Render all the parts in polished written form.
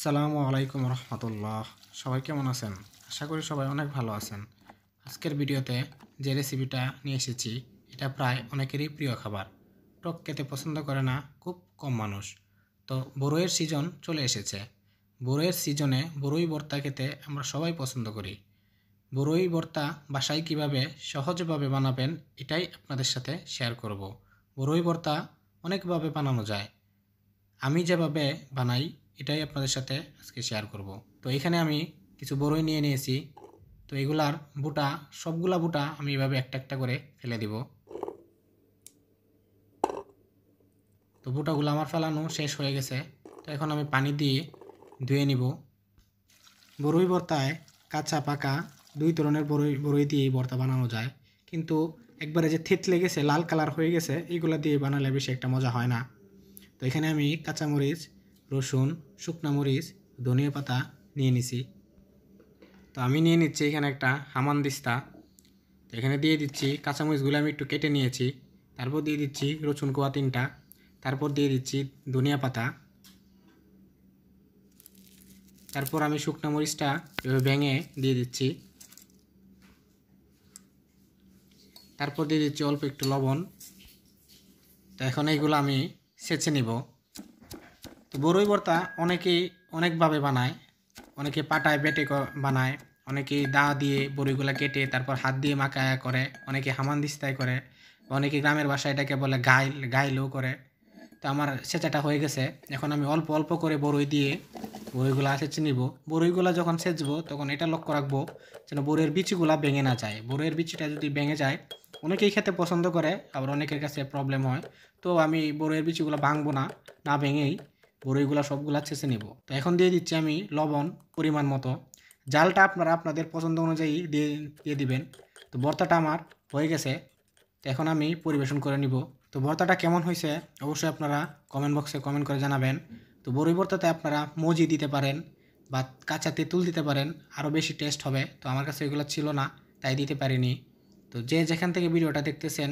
আসসালামু আলাইকুম রহমতুল্লাহ। সবাই কেমন আছেন? আশা করি সবাই অনেক ভালো আছেন। আজকের ভিডিওতে যে রেসিপিটা নিয়ে এসেছি এটা প্রায় অনেকেরই প্রিয় খাবার। টক খেতে পছন্দ করে না খুব কম মানুষ। তো বরইয়ের সিজন চলে এসেছে। বরইয়ের সিজনে বরই ভর্তা খেতে আমরা সবাই পছন্দ করি। বরই ভর্তা বাসায় কিভাবে সহজভাবে বানাবেন এটাই আপনাদের সাথে শেয়ার করব। বরই ভর্তা অনেকভাবে বানানো যায়, আমি যেভাবে বানাই এটাই আপনাদের সাথে আজকে শেয়ার করব। তো এখানে আমি কিছু বরই নিয়ে নিয়েছি। তো এগুলার বুটা, সবগুলা বুটা আমি এভাবে একটা একটা করে ফেলে দিব। তো বুটাগুলো আমার ফেলানো শেষ হয়ে গেছে। তো এখন আমি পানি দিয়ে ধুয়ে নিব। বরই ভর্তায় কাঁচা পাকা দুই ধরনের বরই দিয়ে ভর্তা বানানো যায়, কিন্তু একবারে যে থেতলে গেছে লাল কালার হয়ে গেছে এইগুলা দিয়ে বানালে বেশি একটা মজা হয় না। তো এখানে আমি কাঁচামরিচ, রসুন, শুকনো মরিচ, ধনিয়া পাতা নিয়ে নিছি। তো আমি নিয়ে নিচ্ছি এখানে একটা হামানদিস্তা। তো এখানে দিয়ে দিচ্ছি কাঁচামরিচগুলো আমি একটু কেটে নিয়েছি। তারপর দিয়ে দিচ্ছি রসুন কোয়া 3টা। তারপর দিয়ে দিচ্ছি ধনিয়া পাতা। তারপর আমি শুকনো মরিচটা এভাবে ভেঙে দিয়ে দিচ্ছি। তারপর দিয়ে দিচ্ছি অল্প একটু লবণ। তো এখন এইগুলো আমি ছেঁচে নিব। তো বরই ভর্তা অনেকেই অনেকভাবে বানায়। অনেকে পাটায় বেটে বানায়, অনেকেই দা দিয়ে বড়িগুলো কেটে তারপর হাত দিয়ে মাখায়া করে, অনেকে হামানদিস্তায় করে, অনেকে গ্রামের ভাষায় এটাকে বলে গাইলেও করে। তো আমার ছেঁচাটা হয়ে গেছে। এখন আমি অল্প অল্প করে বড়ই দিয়ে বড়িগুলো ছেঁচে নিব। বড়িগুলো যখন ছেঁচবো তখন এটা লক্ষ্য রাখবো যেন বড়ির বিচিগুলা ভেঙে না যায়। বড়ির বিচিটা যদি ভেঙে যায় অনেকেই খেতে পছন্দ করে, আবার অনেকের কাছে প্রবলেম হয়। তো আমি বড়ির বিচিগুলো ভাঙবো না, না ভেঙেই বড়িগুলো সবগুলা ছেঁচে নিব। তো এখন দিয়ে দিচ্ছি আমি লবণ পরিমাণ মতো। জালটা আপনারা আপনাদের পছন্দ অনুযায়ী দিয়ে দিবেন। তো ভর্তাটা আমার হয়ে গেছে। তো এখন আমি পরিবেশন করে নিব। তো ভর্তাটা কেমন হয়েছে অবশ্যই আপনারা কমেন্ট বক্সে কমেন্ট করে জানাবেন। তো বরই ভর্তাতে আপনারা মজি দিতে পারেন বা কাঁচা তেঁতুল দিতে পারেন, আরও বেশি টেস্ট হবে। তো আমার কাছে এগুলো ছিল না তাই দিতে পারিনি। তো যে যেখান থেকে ভিডিওটা দেখতেছেন,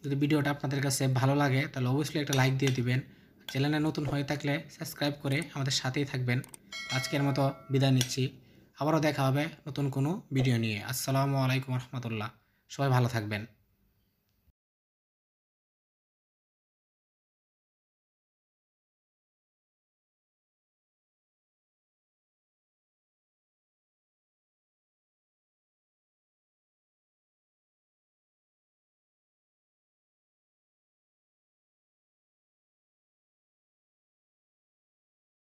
যদি ভিডিওটা আপনাদের কাছে ভালো লাগে তাহলে অবশ্যই একটা লাইক দিয়ে দিবেন। চ্যানেলে নতুন হয়ে থাকলে সাবস্ক্রাইব করে আমাদের সাথেই থাকবেন। আজকের মতো বিদায় নিচ্ছি। আবারও দেখা হবে নতুন কোনো ভিডিও নিয়ে। আসসালামু আলাইকুম রহমতুল্লাহ। সবাই ভালো থাকবেন।